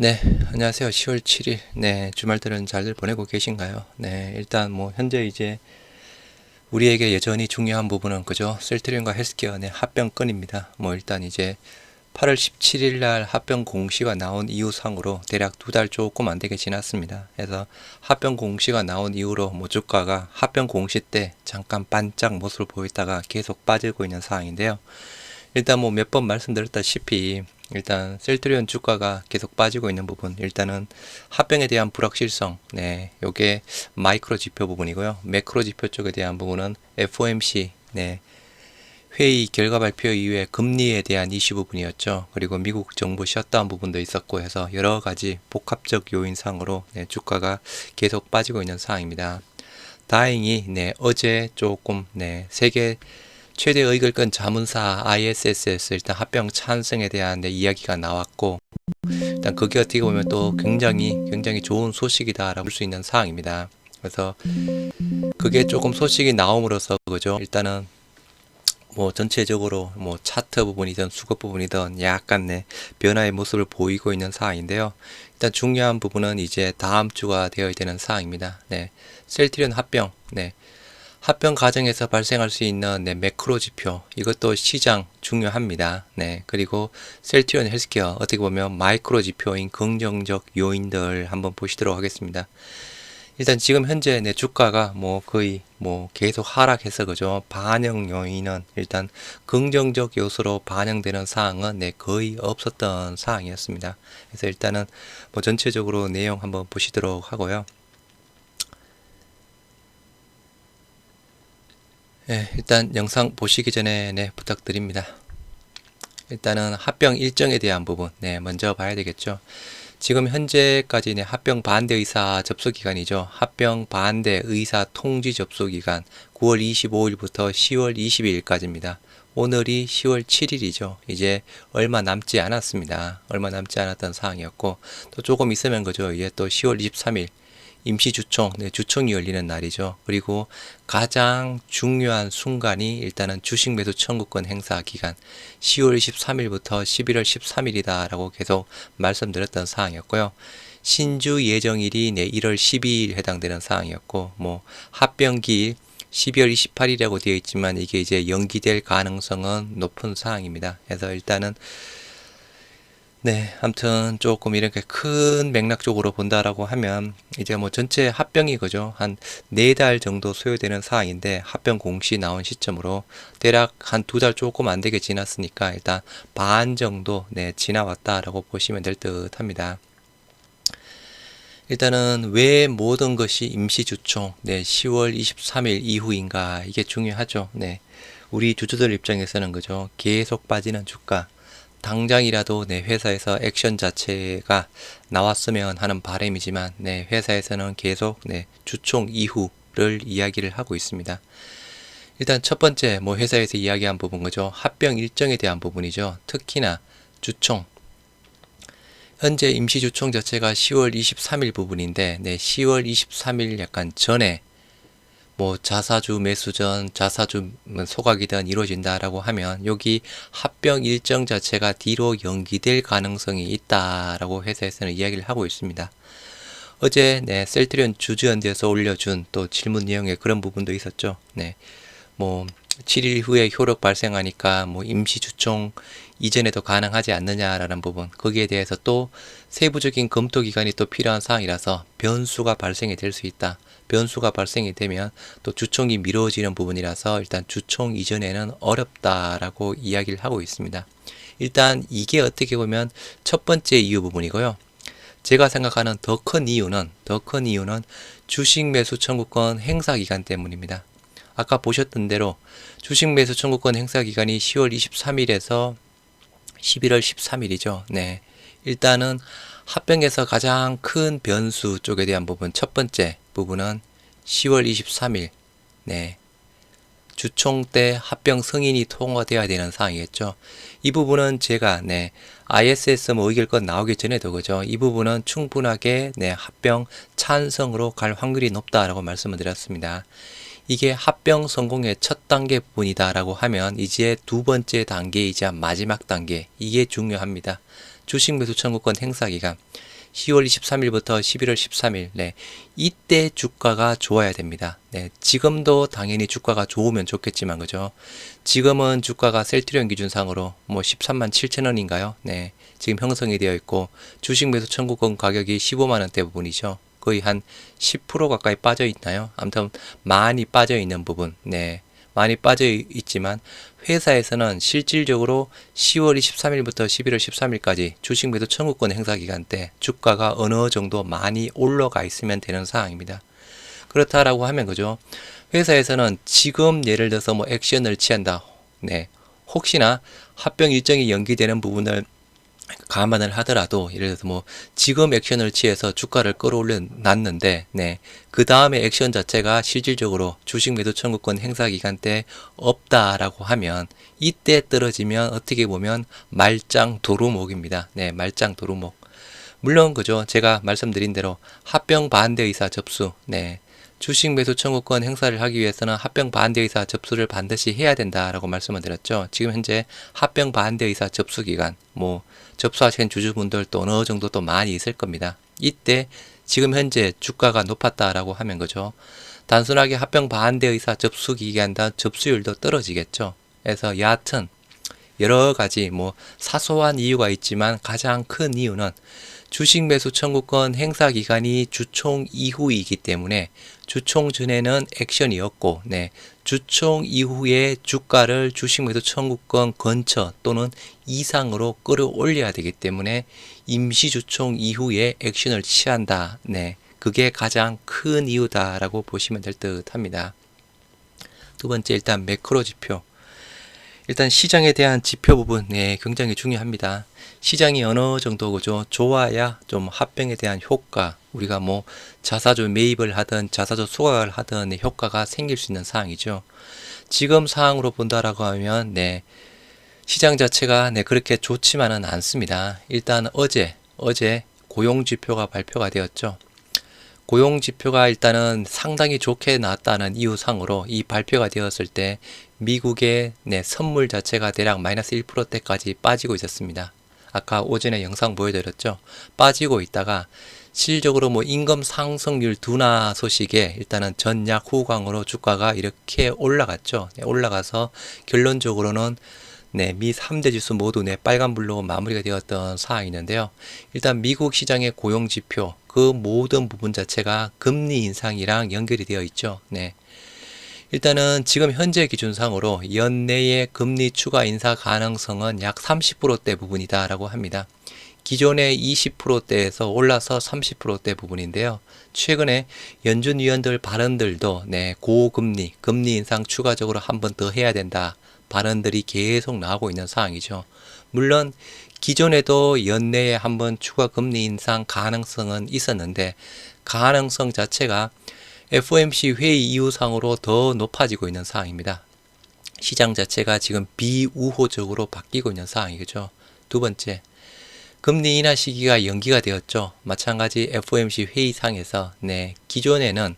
네, 안녕하세요. 10월 7일. 네, 주말들은 잘들 보내고 계신가요? 네, 일단 뭐 현재 이제 우리에게 여전히 중요한 부분은 그죠? 셀트리온과 헬스케어 네, 합병 건입니다. 뭐 일단 이제 8월 17일 날 합병 공시가 나온 이후상으로 대략 2달 조금 안 되게 지났습니다. 그래서 합병 공시가 나온 이후로 뭐 주가가 합병 공시 때 잠깐 반짝 모습을 보였다가 계속 빠지고 있는 상황인데요. 일단 뭐 몇 번 말씀드렸다시피 일단 셀트리온 주가가 계속 빠지고 있는 부분, 일단은 합병에 대한 불확실성, 네, 요게 마이크로 지표 부분이고요. 매크로 지표 쪽에 대한 부분은 FOMC, 네, 회의 결과 발표 이후에 금리에 대한 이슈 부분이었죠. 그리고 미국 정부 셧다운 부분도 있었고 해서 여러 가지 복합적 요인상으로 네, 주가가 계속 빠지고 있는 상황입니다. 다행히 네, 어제 조금 네, 세계 최대 의결권 자문사 ISS에서 일단 합병 찬성에 대한 이야기가 나왔고, 일단 그게 어떻게 보면 또 굉장히 좋은 소식이다라고 볼 수 있는 사항입니다. 그래서 그게 조금 소식이 나옴으로써 그죠? 일단은 뭐 전체적으로 뭐 차트 부분이든 수급 부분이든 약간 변화의 모습을 보이고 있는 상황인데요. 일단 중요한 부분은 이제 다음 주가 되어야 되는 상황입니다. 네, 셀트리온 합병, 네. 합병 과정에서 발생할 수 있는 매크로 지표, 이것도 시장 중요합니다. 네, 그리고 셀트리온 헬스케어 어떻게 보면 마이크로 지표인 긍정적 요인들 한번 보시도록 하겠습니다. 일단 지금 현재 내 주가가 뭐 거의 뭐 계속 하락해서 그죠. 반영 요인은 일단 긍정적 요소로 반영되는 사항은 거의 없었던 사항이었습니다. 그래서 일단은 뭐 전체적으로 내용 한번 보시도록 하고요. 네, 일단 영상 보시기 전에 부탁드립니다. 일단은 합병 일정에 대한 부분 먼저 봐야 되겠죠. 지금 현재까지 합병 반대 의사 접수 기간이죠. 합병 반대 의사 통지 접수 기간 9월 25일부터 10월 22일까지입니다. 오늘이 10월 7일이죠. 이제 얼마 남지 않았습니다. 얼마 남지 않았던 상황이었고, 또 조금 있으면 그죠. 이제 또 10월 23일 임시주총, 주총이 열리는 날이죠. 그리고 가장 중요한 순간이 일단은 주식 매수 청구권 행사 기간 10월 23일부터 11월 13일이다 라고 계속 말씀드렸던 사항이었고요. 신주 예정일이 1월 12일 해당되는 사항이었고, 뭐 합병기일 12월 28일이라고 되어 있지만 이게 이제 연기될 가능성은 높은 사항입니다. 그래서 일단은 네, 아무튼 조금 이렇게 큰 맥락 쪽으로 본다라고 하면 이제 뭐 전체 합병이 그죠? 한 4달 정도 소요되는 사항인데, 합병 공시 나온 시점으로 대략 한 2달 조금 안 되게 지났으니까 일단 반 정도 지나왔다라고 보시면 될 듯 합니다. 일단은 왜 모든 것이 임시주총 10월 23일 이후인가, 이게 중요하죠. 네, 우리 주주들 입장에서는 그죠? 계속 빠지는 주가, 당장이라도 회사에서 액션 자체가 나왔으면 하는 바람이지만 회사에서는 계속 주총 이후를 이야기를 하고 있습니다. 일단 첫 번째 뭐 회사에서 이야기한 부분 그죠? 합병 일정에 대한 부분이죠. 특히나 주총, 현재 임시주총 자체가 10월 23일 부분인데 10월 23일 약간 전에 뭐 자사주 매수전, 자사주 소각이든 이루어진다라고 하면 여기 합병 일정 자체가 뒤로 연기될 가능성이 있다라고 회사에서는 이야기를 하고 있습니다. 어제 셀트리온 주주연대에서 올려준 또 질문 내용에 그런 부분도 있었죠. 뭐 7일 후에 효력 발생하니까 뭐 임시주총 이전에도 가능하지 않느냐라는 부분, 거기에 대해서 또 세부적인 검토 기간이 또 필요한 사항이라서 변수가 발생이 될 수 있다. 변수가 발생이 되면 또 주총이 미뤄지는 부분이라서 일단 주총 이전에는 어렵다라고 이야기를 하고 있습니다. 일단 이게 어떻게 보면 첫 번째 이유 부분이고요. 제가 생각하는 더 큰 이유는 주식 매수 청구권 행사 기간 때문입니다. 아까 보셨던 대로 주식 매수 청구권 행사 기간이 10월 23일에서 11월 13일이죠. 네. 일단은 합병에서 가장 큰 변수 쪽에 대한 부분, 첫 번째 부분은 10월 23일, 주총 때 합병 승인이 통과되어야 되는 사항이겠죠. 이 부분은 제가, ISS 뭐 의결권 나오기 전에도 그죠. 이 부분은 충분하게, 합병 찬성으로 갈 확률이 높다라고 말씀을 드렸습니다. 이게 합병 성공의 첫 단계 부분이다라고 하면 이제 두 번째 단계이자 마지막 단계, 이게 중요합니다. 주식 매수 청구권 행사 기간. 10월 23일부터 11월 13일, 네, 이때 주가가 좋아야 됩니다. 네, 지금도 당연히 주가가 좋으면 좋겠지만, 그죠? 지금은 주가가 셀트리온 기준상으로 뭐 13만 7천 원인가요? 네, 지금 형성이 되어 있고, 주식 매수 청구권 가격이 15만 원대 부분이죠. 거의 한 10% 가까이 빠져 있나요? 아무튼 많이 빠져 있는 부분, 네, 많이 빠져 있지만 회사에서는 실질적으로 10월 23일부터 11월 13일까지 주식 매도 청구권 행사 기간 때 주가가 어느 정도 많이 올라가 있으면 되는 상황입니다. 그렇다라고 하면 그죠? 회사에서는 지금 예를 들어서 뭐 액션을 취한다. 네. 혹시나 합병 일정이 연기되는 부분을 감안을 하더라도 예를 들어서 뭐 지금 액션을 취해서 주가를 끌어올려 놨는데 네, 그 다음에 액션 자체가 실질적으로 주식 매도 청구권 행사 기간 때 없다라고 하면 이때 떨어지면 어떻게 보면 말짱 도루묵입니다. 네, 말짱 도루묵. 물론 그죠, 제가 말씀드린 대로 합병 반대 의사 접수, 네, 주식 매수 청구권 행사를 하기 위해서는 합병 반대 의사 접수를 반드시 해야 된다라고 말씀을 드렸죠. 지금 현재 합병 반대 의사 접수 기간, 뭐 접수하신 주주분들도 어느 정도 또 많이 있을 겁니다. 이때 지금 현재 주가가 높았다라고 하면 그죠, 단순하게 합병 반대 의사 접수 기간당 접수율도 떨어지겠죠. 그래서 여하튼 여러 가지 뭐 사소한 이유가 있지만 가장 큰 이유는 주식 매수 청구권 행사 기간이 주총 이후이기 때문에 주총 전에는 액션이었고, 네, 주총 이후에 주가를 주식 매수 청구권 근처 또는 이상으로 끌어올려야 되기 때문에 임시 주총 이후에 액션을 취한다. 네, 그게 가장 큰 이유다라고 보시면 될 듯 합니다. 두 번째, 일단 매크로 지표. 일단 시장에 대한 지표 부분, 네, 굉장히 중요합니다. 시장이 어느 정도 그죠, 좋아야 좀 합병에 대한 효과, 우리가 뭐 자사주 매입을 하든 자사주 수강을 하든 효과가 생길 수 있는 상황이죠. 지금 상황으로 본다라고 하면 네, 시장 자체가 네, 그렇게 좋지만은 않습니다. 일단 어제 고용 지표가 발표가 되었죠. 고용 지표가 일단은 상당히 좋게 나왔다는 이유상으로 이 발표가 되었을 때 미국의 네, 선물 자체가 대략 마이너스 1%대까지 빠지고 있었습니다. 아까 오전에 영상 보여드렸죠. 빠지고 있다가 실질적으로 뭐 임금 상승률 둔화 소식에 일단은 전약 후광으로 주가가 이렇게 올라갔죠. 네, 올라가서 결론적으로는 네, 미 3대 지수 모두 네, 빨간불로 마무리가 되었던 상황이 있는데요. 일단 미국 시장의 고용 지표, 그 모든 부분 자체가 금리 인상이랑 연결이 되어 있죠. 네. 일단은 지금 현재 기준상으로 연내의 금리 추가 인사 가능성은 약 30%대 부분이다 라고 합니다. 기존의 20%대에서 올라서 30%대 부분인데요. 최근에 연준 위원들 발언들도 네, 고금리, 금리 인상 추가적으로 한 번 더 해야 된다 발언들이 계속 나오고 있는 상황이죠. 물론 기존에도 연내에 한번 추가 금리 인상 가능성은 있었는데 가능성 자체가 FOMC 회의 이후상으로 더 높아지고 있는 상황입니다. 시장 자체가 지금 비우호적으로 바뀌고 있는 상황이죠. 두 번째, 금리 인하 시기가 연기가 되었죠. 마찬가지 FOMC 회의상에서 네, 기존에는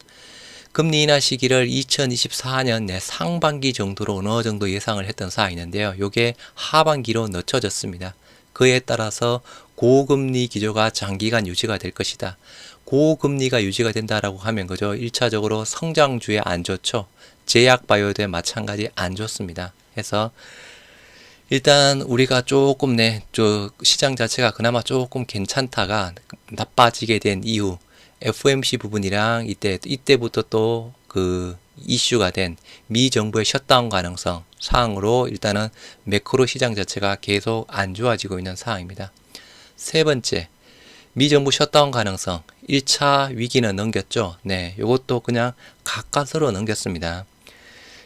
금리 인하 시기를 2024년 내 상반기 정도로 어느 정도 예상을 했던 사항이는데요. 이게 하반기로 늦춰졌습니다. 그에 따라서 고금리 기조가 장기간 유지가 될 것이다. 고금리가 유지가 된다라고 하면 그죠, 1차적으로 성장주에 안 좋죠. 제약바이오도 마찬가지 안 좋습니다. 해서 일단 우리가 조금 시장 자체가 그나마 조금 괜찮다가 나빠지게 된 이유, FOMC 부분이랑 이때부터 또 그 이슈가 된 미 정부의 셧다운 가능성 사항으로 일단은 매크로 시장 자체가 계속 안 좋아지고 있는 상황입니다. 세 번째, 미 정부 셧다운 가능성 1차 위기는 넘겼죠. 네, 요것도 그냥 가까스로 넘겼습니다.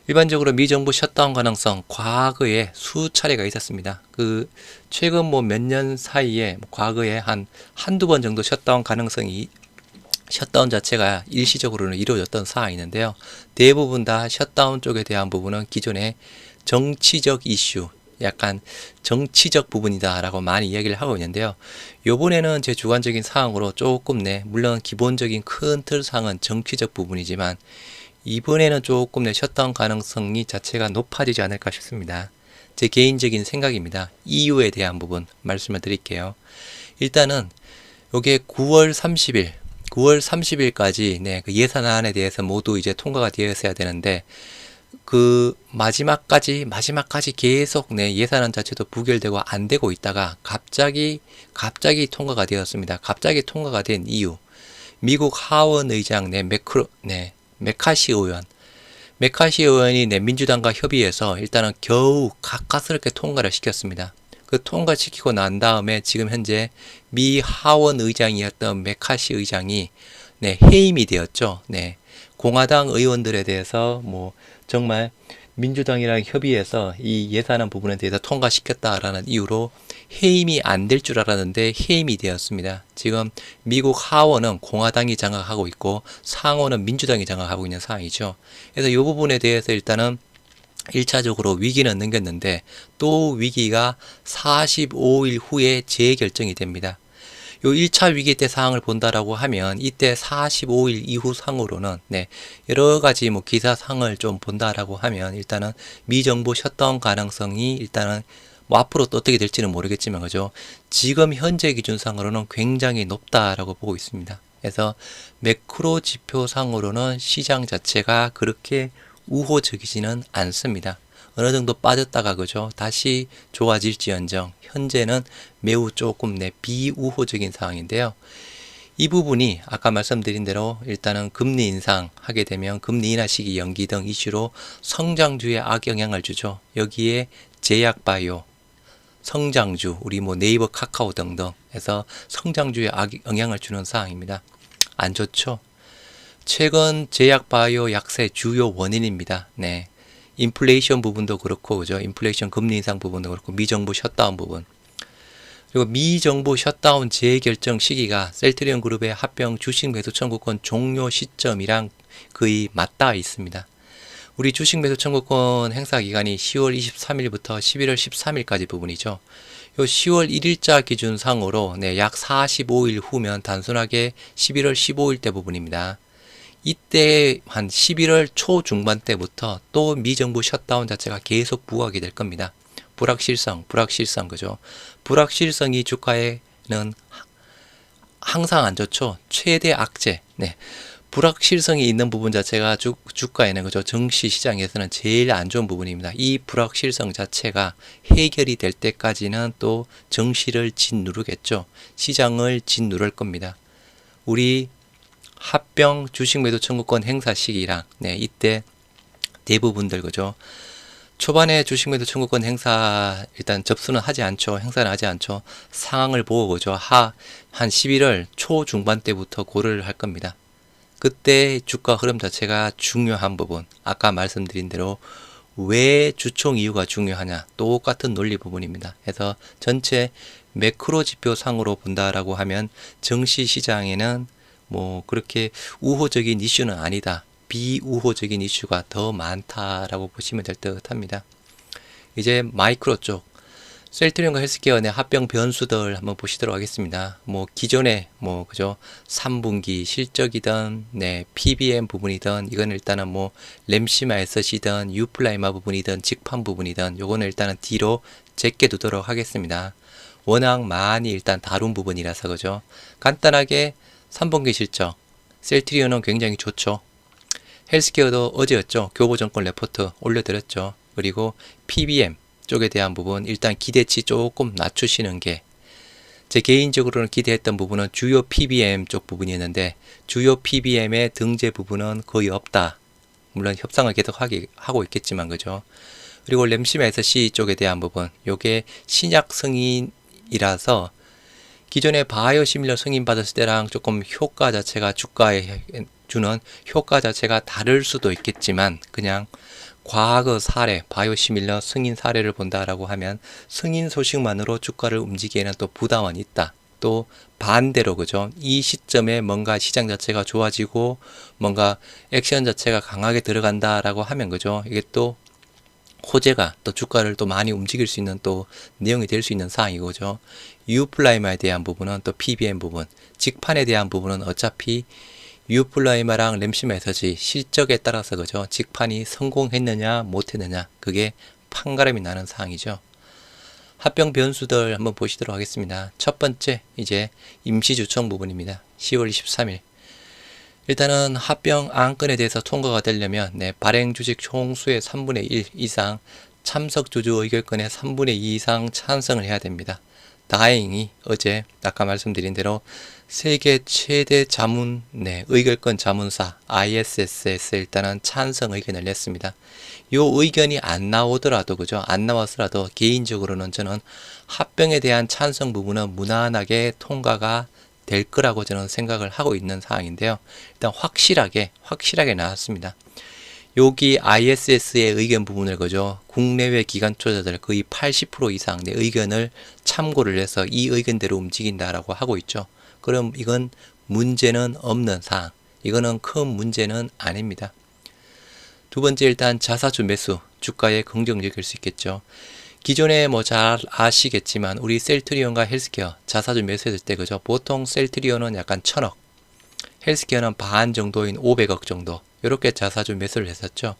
일반적으로 미 정부 셧다운 가능성 과거에 수차례가 있었습니다. 그 최근 뭐 몇 년 사이에 과거에 한두 번 정도 셧다운 자체가 일시적으로는 이루어졌던 사항이 있는데요. 대부분 다 셧다운 쪽에 대한 부분은 기존의 정치적 이슈, 약간 정치적 부분이다 라고 많이 이야기를 하고 있는데요. 요번에는 제 주관적인 사항으로 조금 물론 기본적인 큰 틀상은 정치적 부분이지만 이번에는 조금 셧다운 가능성이 자체가 높아지지 않을까 싶습니다. 제 개인적인 생각입니다. 이유에 대한 부분 말씀을 드릴게요. 일단은 요게 9월 30일, 9월 30일까지 네, 그 예산안에 대해서 모두 이제 통과가 되었어야 되는데 그 마지막까지 계속 네, 예산안 자체도 부결되고 안 되고 있다가 갑자기 통과가 되었습니다. 갑자기 통과가 된 이유. 미국 하원 의장 메카시 의원이 네, 민주당과 협의해서 일단은 겨우 가까스럽게 통과를 시켰습니다. 그 통과시키고 난 다음에 지금 현재 미 하원 의장이었던 메카시 의장이 네, 해임이 되었죠. 네. 공화당 의원들에 대해서 뭐 정말 민주당이랑 협의해서 이 예산안 부분에 대해서 통과시켰다라는 이유로 해임이 안 될 줄 알았는데 해임이 되었습니다. 지금 미국 하원은 공화당이 장악하고 있고 상원은 민주당이 장악하고 있는 상황이죠. 그래서 이 부분에 대해서 일단은 1차적으로 위기는 넘겼는데 또 위기가 45일 후에 재결정이 됩니다. 요 1차 위기 때 상황을 본다라고 하면 이때 45일 이후 상으로는 네, 여러 가지 뭐 기사상을 좀 본다라고 하면 일단은 미정부 셧다운 가능성이 일단은 뭐 앞으로 또 어떻게 될지는 모르겠지만 그죠. 지금 현재 기준상으로는 굉장히 높다라고 보고 있습니다. 그래서 매크로 지표상으로는 시장 자체가 그렇게 우호적이지는 않습니다. 어느 정도 빠졌다가 그죠 다시 좋아질지언정 현재는 매우 조금 비우호적인 상황인데요. 이 부분이 아까 말씀드린 대로 일단은 금리 인상하게 되면 금리 인하 시기 연기 등 이슈로 성장주에 악영향을 주죠. 여기에 제약바이오, 성장주, 우리 뭐 네이버, 카카오 등등 해서 성장주에 악영향을 주는 상황입니다. 안 좋죠. 최근 제약바이오 약세 주요 원인입니다. 네. 인플레이션 부분도 그렇고, 그죠? 인플레이션 금리 인상 부분도 그렇고, 미정부 셧다운 부분. 그리고 미정부 셧다운 재결정 시기가 셀트리온 그룹의 합병 주식 매수 청구권 종료 시점이랑 거의 맞닿아 있습니다. 우리 주식 매수 청구권 행사 기간이 10월 23일부터 11월 13일까지 부분이죠. 요 10월 1일자 기준상으로 약 45일 후면 단순하게 11월 15일 때 부분입니다. 이때 한 11월 초중반 때부터 또 미정부 셧다운 자체가 계속 부각이 될 겁니다. 불확실성, 그죠? 불확실성이 주가에는 항상 안 좋죠. 최대 악재. 네. 불확실성이 있는 부분 자체가 주가에는 그죠? 증시 시장에서는 제일 안 좋은 부분입니다. 이 불확실성 자체가 해결이 될 때까지는 또 증시를 짓누르겠죠. 시장을 짓누를 겁니다. 우리 합병 주식 매도 청구권 행사 시기랑 이때 대부분들 그죠. 초반에 주식 매도 청구권 행사 일단 접수는 하지 않죠. 행사는 하지 않죠. 상황을 보고 그죠. 한 11월 초중반 때부터 고려를 할 겁니다. 그때 주가 흐름 자체가 중요한 부분. 아까 말씀드린 대로 왜 주총 이유가 중요하냐. 똑같은 논리 부분입니다. 그래서 전체 매크로 지표 상으로 본다라고 하면 증시 시장에는 뭐 그렇게 우호적인 이슈는 아니다. 비우호적인 이슈가 더 많다라고 보시면 될 듯 합니다. 이제 마이크로 쪽 셀트리온과 헬스케어 내 합병 변수들 한번 보시도록 하겠습니다. 뭐 기존에 뭐 그죠 3분기 실적이든 PBM 부분이든 이건 일단은 뭐 램시마 에셋이든 유플라이마 부분이든 직판 부분이든 요거는 일단은 뒤로 제껴 두도록 하겠습니다. 워낙 많이 일단 다룬 부분이라서 그죠. 간단하게 3분기 실적 셀트리온은 굉장히 좋죠. 헬스케어도 어제였죠. 교보증권 레포트 올려드렸죠. 그리고 PBM 쪽에 대한 부분 일단 기대치 조금 낮추시는 게 제 개인적으로는 기대했던 부분은 주요 PBM 쪽 부분이었는데 주요 PBM의 등재 부분은 거의 없다. 물론 협상을 계속 하고 있겠지만 그죠. 그리고 램시메에서 C 쪽에 대한 부분 요게 신약 승인이라서 기존에 바이오 시밀러 승인 받았을 때랑 조금 효과 자체가 주가에 주는 효과 자체가 다를 수도 있겠지만 그냥 과거 사례, 바이오 시밀러 승인 사례를 본다라고 하면 승인 소식만으로 주가를 움직이기에는 또 부담은 있다. 또 반대로 그죠. 이 시점에 뭔가 시장 자체가 좋아지고 뭔가 액션 자체가 강하게 들어간다라고 하면 그죠. 이게 또 호재가 또 주가를 또 많이 움직일 수 있는 또 내용이 될 수 있는 사항이고죠. 유플라이마에 대한 부분은 또 PBM 부분, 직판에 대한 부분은 어차피 유플라이마랑 램시메서지 실적에 따라서 그죠. 직판이 성공했느냐 못했느냐 그게 판가름이 나는 사항이죠. 합병 변수들 한번 보시도록 하겠습니다. 첫 번째 이제 임시주총 부분입니다. 10월 23일. 일단은 합병 안건에 대해서 통과가 되려면 발행 주식 총수의 3분의 1 이상 참석 주주 의결권의 3분의 2 이상 찬성을 해야 됩니다. 다행히 어제 아까 말씀드린 대로 세계 최대 자문 의결권 자문사 ISS에서 일단은 찬성 의견을 냈습니다. 요 의견이 안 나오더라도 그죠? 안 나왔더라도 개인적으로는 저는 합병에 대한 찬성 부분은 무난하게 통과가 될 거라고 저는 생각을 하고 있는 상황인데요. 일단 확실하게 나왔습니다. 여기 ISS의 의견 부분을 그죠? 국내외 기관 투자자들 거의 80% 이상 내 의견을 참고를 해서 이 의견대로 움직인다라고 하고 있죠. 그럼 이건 문제는 없는 사항. 이거는 큰 문제는 아닙니다. 두 번째 일단 자사주 매수 주가에 긍정적일 수 있겠죠. 기존에 뭐 잘 아시겠지만 우리 셀트리온과 헬스케어 자사주 매수했을 때 그죠? 보통 셀트리온은 약간 1000억, 헬스케어는 반 정도인 500억 정도 이렇게 자사주 매수를 했었죠.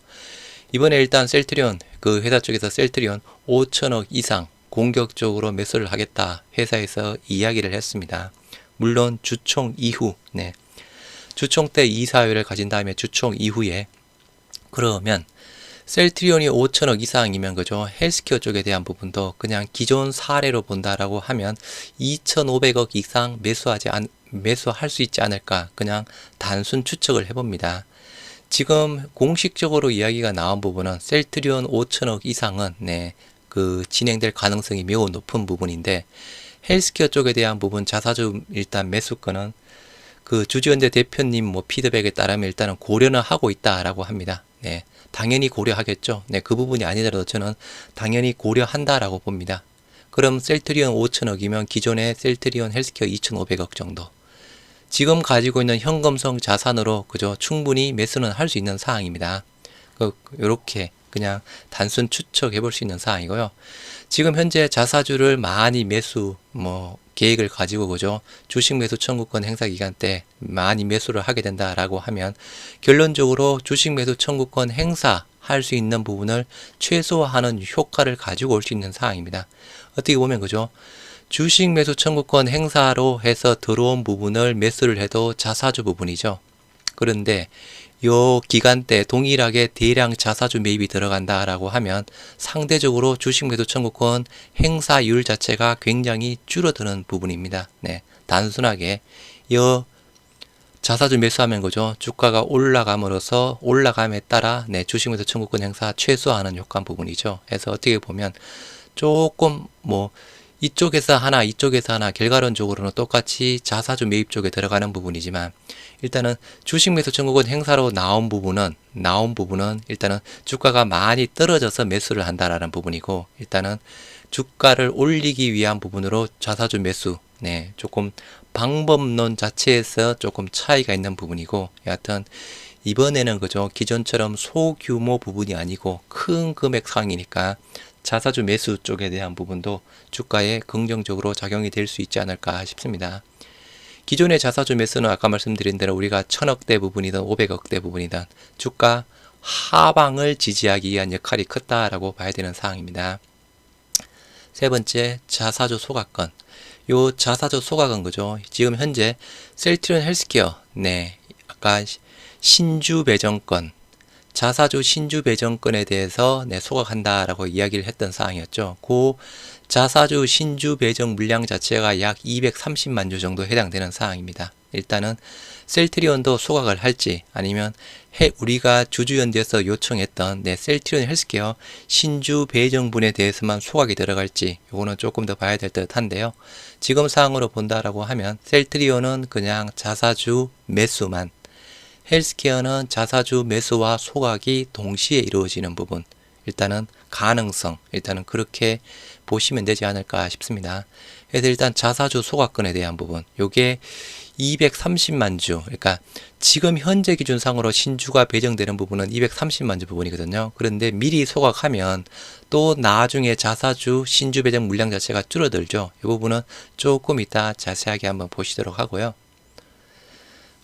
이번에 일단 셀트리온 그 회사 쪽에서 셀트리온 5천억 이상 공격적으로 매수를 하겠다 회사에서 이야기를 했습니다. 물론 주총 이후 주총 때 이사회를 가진 다음에 주총 이후에 그러면 셀트리온이 5천억 이상이면 그죠? 헬스케어 쪽에 대한 부분도 그냥 기존 사례로 본다라고 하면 2,500억 이상 매수할 수 있지 않을까 그냥 단순 추측을 해봅니다. 지금 공식적으로 이야기가 나온 부분은 셀트리온 5천억 이상은 그 진행될 가능성이 매우 높은 부분인데 헬스케어 쪽에 대한 부분 자사주 일단 매수권은 그 주주연대 대표님 뭐 피드백에 따르면 일단은 고려는 하고 있다라고 합니다. 당연히 고려하겠죠. 그 부분이 아니더라도 저는 당연히 고려한다라고 봅니다. 그럼 셀트리온 5천억이면 기존의 셀트리온 헬스케어 2,500억 정도. 지금 가지고 있는 현금성 자산으로 그죠 충분히 매수는 할 수 있는 사항입니다. 이렇게 그냥 단순 추측해 볼 수 있는 사항이고요. 지금 현재 자사주를 많이 매수 계획을 가지고 그죠 주식 매수 청구권 행사 기간 때 많이 매수를 하게 된다라고 하면 결론적으로 주식 매수 청구권 행사할 수 있는 부분을 최소화하는 효과를 가지고 올 수 있는 사항입니다. 어떻게 보면 그죠 주식 매수 청구권 행사로 해서 들어온 부분을 매수를 해도 자사주 부분이죠. 그런데 요 기간 때 동일하게 대량 자사주 매입이 들어간다라고 하면 상대적으로 주식 매수 청구권 행사율 자체가 굉장히 줄어드는 부분입니다. 단순하게 요 자사주 매수하면 그죠 주가가 올라감으로써 올라감에 따라 주식 매수 청구권 행사 최소화하는 효과 부분이죠. 그래서 어떻게 보면 조금 이쪽에서 하나 결과론적으로는 똑같이 자사주 매입 쪽에 들어가는 부분이지만 일단은 주식 매수 청구권 행사로 나온 부분은 일단은 주가가 많이 떨어져서 매수를 한다라는 부분이고 일단은 주가를 올리기 위한 부분으로 자사주 매수 조금 방법론 자체에서 조금 차이가 있는 부분이고 여하튼 이번에는 그죠 기존처럼 소규모 부분이 아니고 큰 금액 상이니까 자사주 매수 쪽에 대한 부분도 주가에 긍정적으로 작용이 될 수 있지 않을까 싶습니다. 기존의 자사주 매수는 아까 말씀드린 대로 우리가 1000억대 부분이든 500억대 부분이든 주가 하방을 지지하기 위한 역할이 컸다라고 봐야 되는 사항입니다. 세 번째, 자사주 소각권. 요 자사주 소각은 그죠? 지금 현재 셀트리온 헬스케어, 아까 신주 배정권, 자사주 신주 배정권에 대해서 소각한다라고 이야기를 했던 사항이었죠. 그 자사주 신주 배정 물량 자체가 약 230만 주 정도 해당되는 사항입니다. 일단은 셀트리온도 소각을 할지 아니면 우리가 주주연대에서 요청했던 셀트리온 헬스케어 신주 배정분에 대해서만 소각이 들어갈지 요거는 조금 더 봐야 될 듯 한데요. 지금 상황으로 본다라고 하면 셀트리온은 그냥 자사주 매수만, 헬스케어는 자사주 매수와 소각이 동시에 이루어지는 부분, 일단은 가능성, 일단은 그렇게 보시면 되지 않을까 싶습니다. 그래서 일단 자사주 소각권에 대한 부분, 요게 230만 주, 그러니까 지금 현재 기준상으로 신주가 배정되는 부분은 230만 주 부분이거든요. 그런데 미리 소각하면 또 나중에 자사주 신주 배정 물량 자체가 줄어들죠. 이 부분은 조금 이따 자세하게 한번 보시도록 하고요.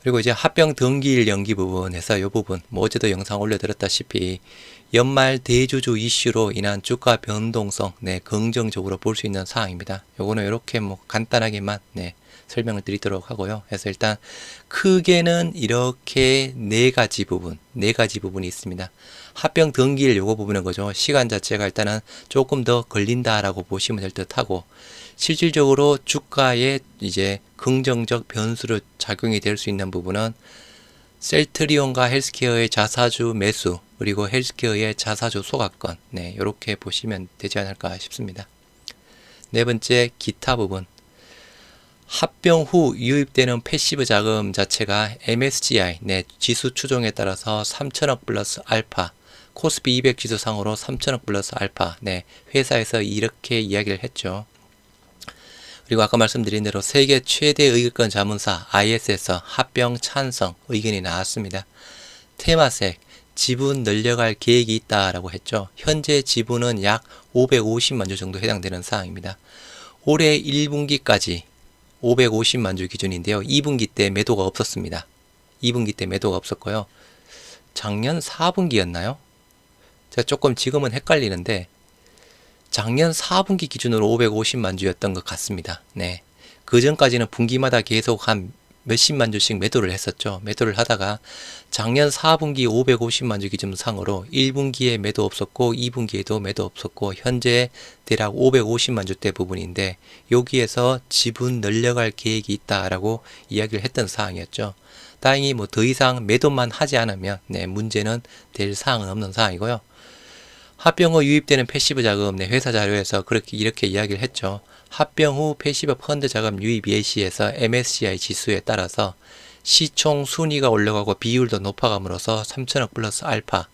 그리고 이제 합병 등기일 연기 부분에서 이 부분, 뭐 어제도 영상 올려드렸다시피 연말 대주주 이슈로 인한 주가 변동성, 네, 긍정적으로 볼 수 있는 사항입니다. 요거는 이렇게 뭐 간단하게만, 네, 설명을 드리도록 하고요. 그래서 일단 크게는 이렇게 네 가지 부분이 있습니다. 합병 등기일 요거 부분은 거죠. 시간 자체가 일단은 조금 더 걸린다라고 보시면 될 듯하고, 실질적으로 주가에 이제 긍정적 변수로 작용이 될 수 있는 부분은 셀트리온과 헬스케어의 자사주 매수, 그리고 헬스케어의 자사주 소각권, 네, 이렇게 보시면 되지 않을까 싶습니다. 네 번째, 기타 부분. 합병 후 유입되는 패시브 자금 자체가 MSCI, 네, 지수 추종에 따라서 3천억 플러스 알파, 코스피 200 지수상으로 3천억 플러스 알파, 네, 회사에서 이렇게 이야기를 했죠. 그리고 아까 말씀드린 대로 세계 최대 의결권 자문사 IS에서 합병 찬성 의견이 나왔습니다. 테마색, 지분 늘려갈 계획이 있다라고 했죠. 현재 지분은 약 550만 주 정도 해당되는 사항입니다. 올해 1분기까지 550만 주 기준인데요. 2분기 때 매도가 없었습니다. 2분기 때 매도가 없었고요. 작년 4분기였나요? 제가 조금 지금은 헷갈리는데 작년 4분기 기준으로 550만 주였던 것 같습니다. 네. 그 전까지는 분기마다 계속 한 몇십만 주씩 매도를 했었죠. 매도를 하다가 작년 4분기 550만 주 기준상으로 1분기에 매도 없었고 2분기에도 매도 없었고 현재 대략 550만 주대 부분인데 여기에서 지분 늘려갈 계획이 있다라고 이야기를 했던 사항이었죠. 다행히 뭐 더 이상 매도만 하지 않으면 네, 문제는 될 사항은 없는 사항이고요. 합병 후 유입되는 패시브 자금, 네, 회사 자료에서 이렇게 이야기를 했죠. 합병 후 패시브 펀드 자금 유입 예시에서 MSCI 지수에 따라서 시총 순위가 올라가고 비율도 높아감으로써 3천억 플러스 알파,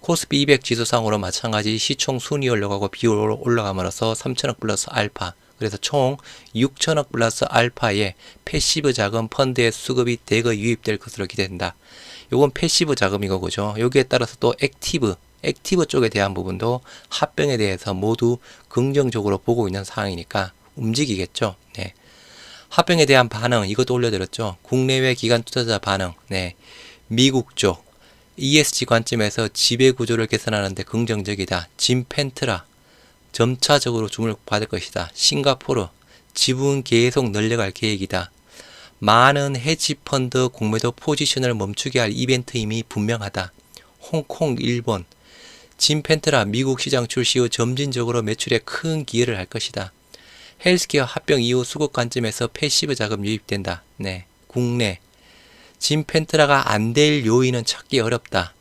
코스피 200 지수상으로 마찬가지 시총 순위 올라가고 비율 올라감으로써 3천억 플러스 알파, 그래서 총 6천억 플러스 알파의 패시브 자금 펀드의 수급이 대거 유입될 것으로 기대된다. 요건 패시브 자금이고 그죠. 여기에 따라서 또 액티브 쪽에 대한 부분도 합병에 대해서 모두 긍정적으로 보고 있는 상황이니까 움직이겠죠. 네. 합병에 대한 반응, 이것도 올려드렸죠. 국내외 기관 투자자 반응, 네. 미국 쪽 ESG 관점에서 지배구조를 개선하는 데 긍정적이다. 짐 펜트라, 점차적으로 주목받을 것이다. 싱가포르, 지분 계속 늘려갈 계획이다. 많은 헤지펀드 공매도 포지션을 멈추게 할 이벤트임이 분명하다. 홍콩, 일본, 짐 펜트라 미국 시장 출시 후 점진적으로 매출에 큰 기여를 할 것이다. 헬스케어 합병 이후 수급 관점에서 패시브 자금 유입된다. 네, 국내 짐 펜트라가 안 될 요인은 찾기 어렵다.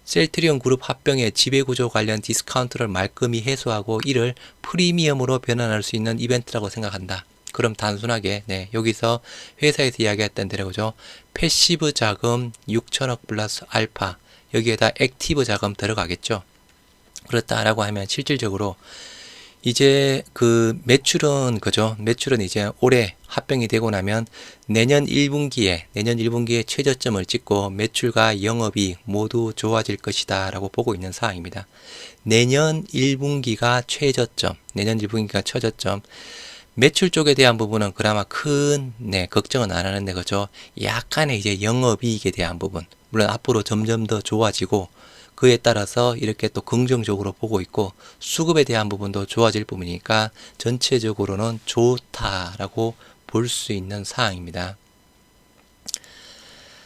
셀트리온 그룹 합병의 지배구조 관련 디스카운트를 말끔히 해소하고 이를 프리미엄으로 변환할 수 있는 이벤트라고 생각한다. 그럼 단순하게 네, 여기서 회사에서 이야기했던 대로죠. 패시브 자금 6천억 플러스 알파, 여기에다 액티브 자금 들어가겠죠. 그렇다라고 하면 실질적으로 이제 그 매출은 그죠. 매출은 이제 올해 합병이 되고 나면 내년 1분기에 최저점을 찍고 매출과 영업이익 모두 좋아질 것이다 라고 보고 있는 사항입니다. 내년 1분기가 최저점, 매출 쪽에 대한 부분은 그나마 큰 걱정은 안 하는데 그죠. 약간의 이제 영업이익에 대한 부분, 물론 앞으로 점점 더 좋아지고 그에 따라서 이렇게 또 긍정적으로 보고 있고 수급에 대한 부분도 좋아질 부분이니까 전체적으로는 좋다라고 볼 수 있는 사항입니다.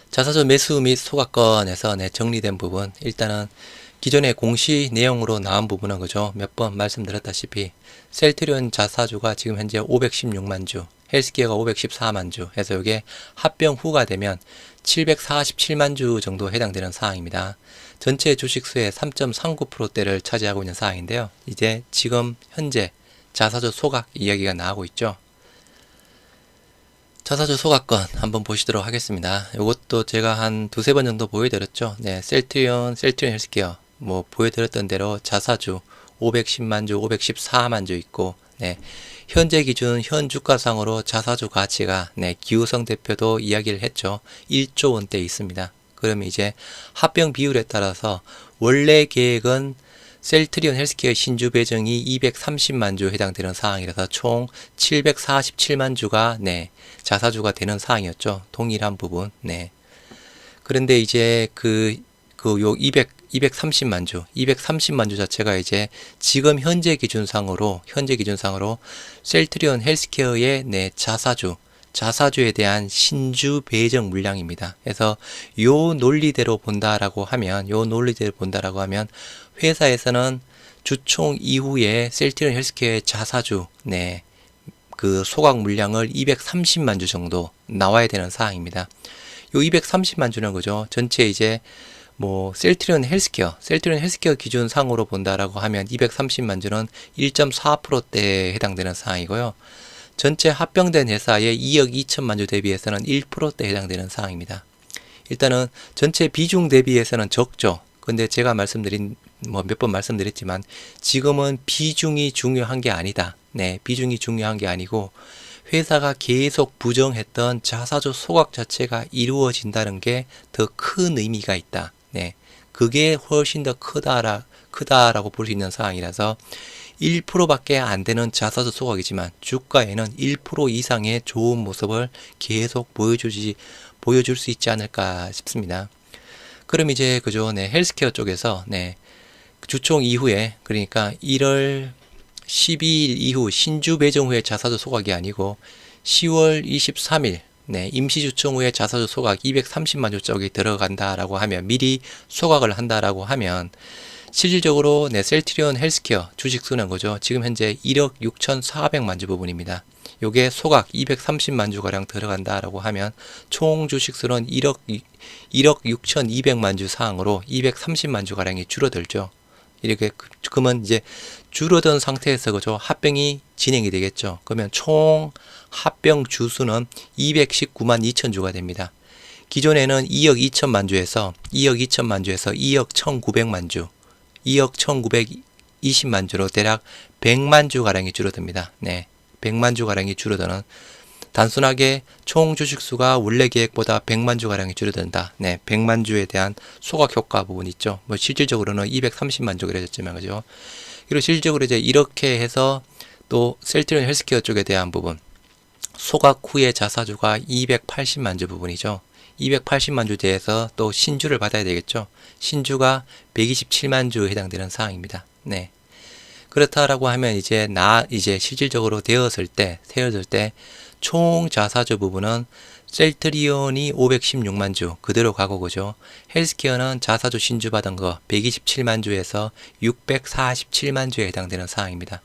자사주 매수 및 소각권에서 정리된 부분, 일단은 기존의 공시 내용으로 나온 부분은 그죠. 몇 번 말씀드렸다시피 셀트리온 자사주가 지금 현재 516만 주, 헬스케어가 514만 주 해서 이게 합병 후가 되면 747만 주 정도 해당되는 사항입니다. 전체 주식수의 3.39%대를 차지하고 있는 사항인데요. 이제 지금 현재 자사주 소각 이야기가 나오고 있죠. 자사주 소각권 한번 보시도록 하겠습니다. 이것도 제가 한 두세 번 정도 보여드렸죠. 네, 셀트리온 헬스케어 뭐 보여드렸던 대로 자사주 510만 주, 514만 주 있고, 네, 현재 기준 현 주가상으로 자사주 가치가 기우성 대표도 이야기를 했죠. 1조 원대 있습니다. 그러면 이제 합병 비율에 따라서 원래 계획은 셀트리온 헬스케어 신주 배정이 230만 주 해당되는 사항이라서 총 747만 주가 네, 자사주가 되는 사항이었죠. 동일한 부분. 네. 그런데 이제 요 230만 주 자체가 이제 지금 현재 기준상으로 셀트리온 헬스케어의 네, 자사주에 대한 신주 배정 물량입니다. 그래서 요 논리대로 본다라고 하면 회사에서는 주총 이후에 셀트리온 헬스케어의 자사주 네, 그 소각 물량을 230만 주 정도 나와야 되는 사항입니다. 요 230만 주는 그죠? 전체 이제 뭐 셀트리온 헬스케어 기준상으로 본다라고 하면 230만 주는 1.4%대에 해당되는 사항이고요. 전체 합병된 회사의 2억 2천만 주 대비해서는 1%대에 해당되는 사항입니다. 일단은 전체 비중 대비해서는 적죠. 근데 제가 몇 번 말씀드렸지만 지금은 비중이 중요한 게 아니다. 네, 비중이 중요한 게 아니고 회사가 계속 부정했던 자사주 소각 자체가 이루어진다는 게 더 큰 의미가 있다. 네, 그게 훨씬 더 크다라고 볼 수 있는 상황이라서 1%밖에 안 되는 자사주 소각이지만 주가에는 1% 이상의 좋은 모습을 계속 보여줄 수 있지 않을까 싶습니다. 그럼 이제 그죠? 네, 헬스케어 쪽에서 네, 주총 이후에 그러니까 1월 12일 이후 신주 배정 후에 자사주 소각이 아니고 10월 23일 네, 임시주총 후에 자사주 소각 230만 주 쪽이 들어간다라고 하면 미리 소각을 한다라고 하면 실질적으로 네, 셀트리온 헬스케어 주식수는 거죠. 지금 현재 1억 6,400만 주 부분입니다. 요게 소각 230만 주가량 들어간다라고 하면 총 주식수는 1억 6,200만 주 상으로 230만 주가량이 줄어들죠. 이렇게 그러면 이제 줄어든 상태에서 그죠 합병이 진행이 되겠죠. 그러면 총 합병 주수는 219만 2천 주가 됩니다. 기존에는 2억 2천만 주에서 2억 1,900만 주, 2억 1,920만 주로 대략 100만 주 가량이 줄어듭니다. 네, 100만 주 가량이 줄어드는 단순하게 총 주식수가 원래 계획보다 100만 주 가량이 줄어든다. 네, 100만 주에 대한 소각 효과 부분 있죠. 뭐 실질적으로는 230만 주 그려졌지만 그죠. 그리고 실질적으로 이제 이렇게 해서 또 셀트리온 헬스케어 쪽에 대한 부분 소각 후의 자사주가 280만 주 부분이죠. 280만 주 대해서 또 신주를 받아야 되겠죠. 신주가 127만 주에 해당되는 사항입니다. 네. 그렇다라고 하면 이제 실질적으로 세웠을 때 총 자사주 부분은 셀트리온이 516만 주 그대로 가고 그죠. 헬스케어는 자사주 신주 받은 거 127만 주에서 647만 주에 해당되는 사항입니다.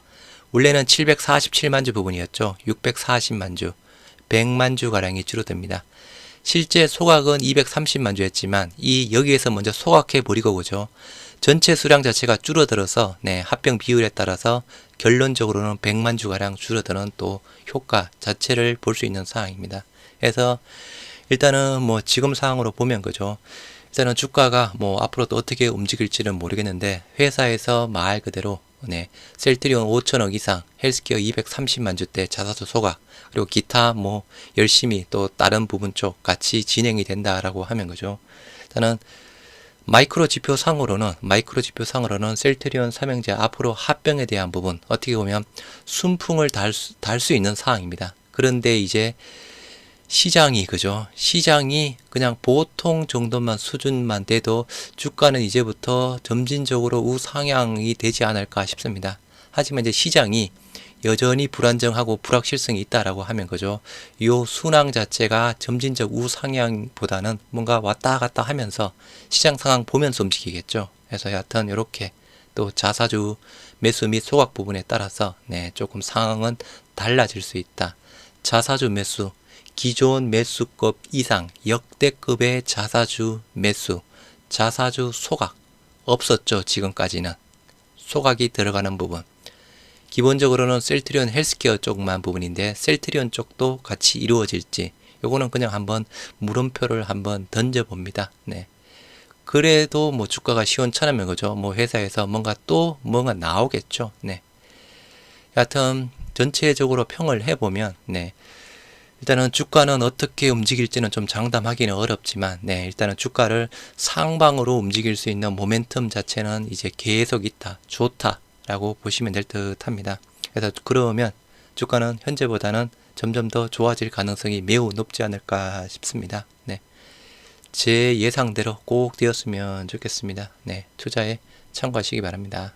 원래는 747만 주 부분이었죠. 640만 주, 100만 주 가량이 줄어듭니다. 실제 소각은 230만 주였지만 여기에서 먼저 소각해 버리고 그죠. 전체 수량 자체가 줄어들어서 네, 합병 비율에 따라서 결론적으로는 100만 주가량 줄어드는 또 효과 자체를 볼 수 있는 사항입니다. 그래서 일단은 뭐 지금 상황으로 보면 그죠. 일단은 주가가 뭐 앞으로 또 어떻게 움직일지는 모르겠는데 회사에서 말 그대로 네, 셀트리온 5천억 이상, 헬스케어 230만 주대 자사주 소각, 그리고 기타 뭐 열심히 또 다른 부분 쪽 같이 진행이 된다라고 하면 그죠. 일단은 마이크로 지표 상으로는 셀트리온 삼형제 앞으로 합병에 대한 부분 어떻게 보면 순풍을 달 수 있는 상황입니다. 그런데 이제 시장이 그냥 보통 정도만 수준만 돼도 주가는 이제부터 점진적으로 우상향이 되지 않을까 싶습니다. 하지만 이제 시장이 여전히 불안정하고 불확실성이 있다라고 하면 그죠. 요 순항 자체가 점진적 우상향보다는 뭔가 왔다 갔다 하면서 시장 상황 보면서 움직이겠죠. 그래서 여하튼 이렇게 또 자사주 매수 및 소각 부분에 따라서 네, 조금 상황은 달라질 수 있다. 자사주 매수, 기존 매수급 이상 역대급의 자사주 매수, 자사주 소각 없었죠. 지금까지는 소각이 들어가는 부분. 기본적으로는 셀트리온 헬스케어 쪽만 부분인데 셀트리온 쪽도 같이 이루어질지 요거는 그냥 한번 물음표를 한번 던져봅니다. 네. 그래도 뭐 주가가 시원찮으면 그죠. 뭐 회사에서 뭔가 나오겠죠. 네. 여하튼 전체적으로 평을 해보면 네. 일단은 주가는 어떻게 움직일지는 좀 장담하기는 어렵지만, 네, 일단은 주가를 상방으로 움직일 수 있는 모멘텀 자체는 이제 계속 있다, 좋다라고 보시면 될 듯 합니다. 그래서 그러면 주가는 현재보다는 점점 더 좋아질 가능성이 매우 높지 않을까 싶습니다. 네. 제 예상대로 꼭 되었으면 좋겠습니다. 네. 투자에 참고하시기 바랍니다.